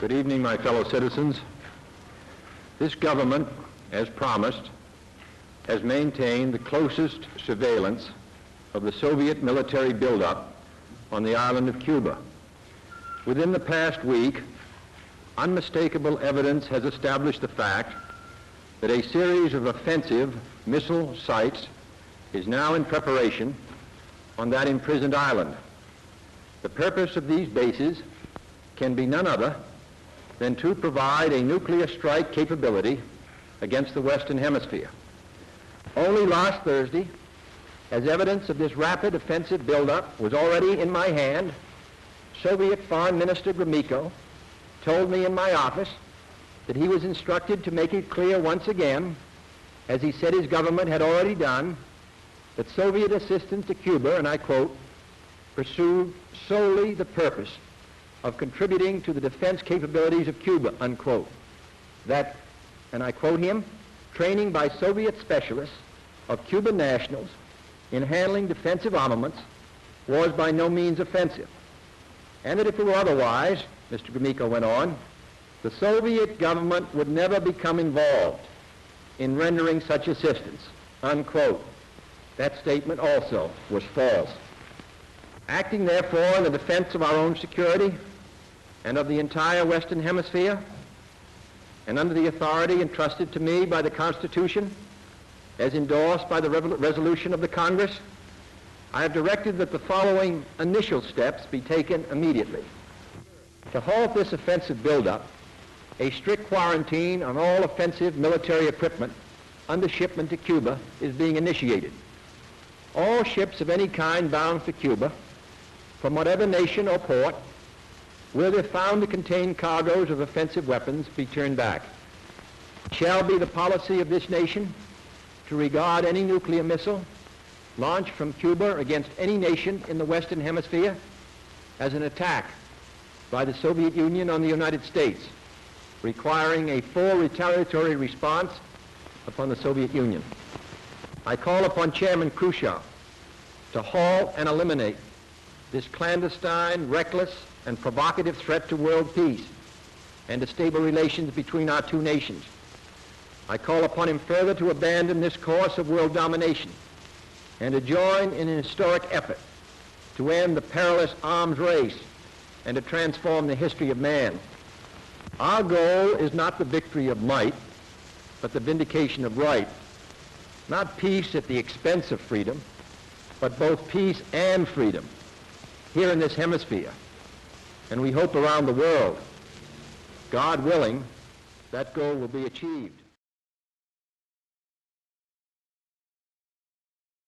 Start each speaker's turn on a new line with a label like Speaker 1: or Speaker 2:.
Speaker 1: Good evening, my fellow citizens. This government, as promised, has maintained the closest surveillance of the Soviet military buildup on the island of Cuba. Within the past week, unmistakable evidence has established the fact that a series of offensive missile sites is now in preparation on that imprisoned island. The purpose of these bases can be none other than to provide a nuclear strike capability against the Western Hemisphere. Only last Thursday, as evidence of this rapid offensive buildup was already in my hand, Soviet Foreign Minister Gromyko told me in my office that he was instructed to make it clear once again, as he said his government had already done, that Soviet assistance to Cuba, and I quote, pursued solely the purpose of contributing to the defense capabilities of Cuba, unquote. That, and I quote him, training by Soviet specialists of Cuban nationals in handling defensive armaments was by no means offensive. And that if it were otherwise, Mr. Gromyko went on, the Soviet government would never become involved in rendering such assistance, unquote. That statement also was false. Acting, therefore, in the defense of our own security and of the entire Western Hemisphere, and under the authority entrusted to me by the Constitution, as endorsed by the resolution of the Congress, I have directed that the following initial steps be taken immediately. To halt this offensive buildup, a strict quarantine on all offensive military equipment under shipment to Cuba is being initiated. All ships of any kind bound for Cuba, from whatever nation or port, will, if found to contain cargoes of offensive weapons, be turned back. It shall be the policy of this nation to regard any nuclear missile launched from Cuba against any nation in the Western Hemisphere as an attack by the Soviet Union on the United States, requiring a full retaliatory response upon the Soviet Union. I call upon Chairman Khrushchev to halt and eliminate this clandestine, reckless, and provocative threat to world peace and to stable relations between our two nations. I call upon him further to abandon this course of world domination and to join in an historic effort to end the perilous arms race and to transform the history of man. Our goal is not the victory of might, but the vindication of right. Not peace at the expense of freedom, but both peace and freedom here in this hemisphere, and we hope around the world. God willing, that goal will be achieved.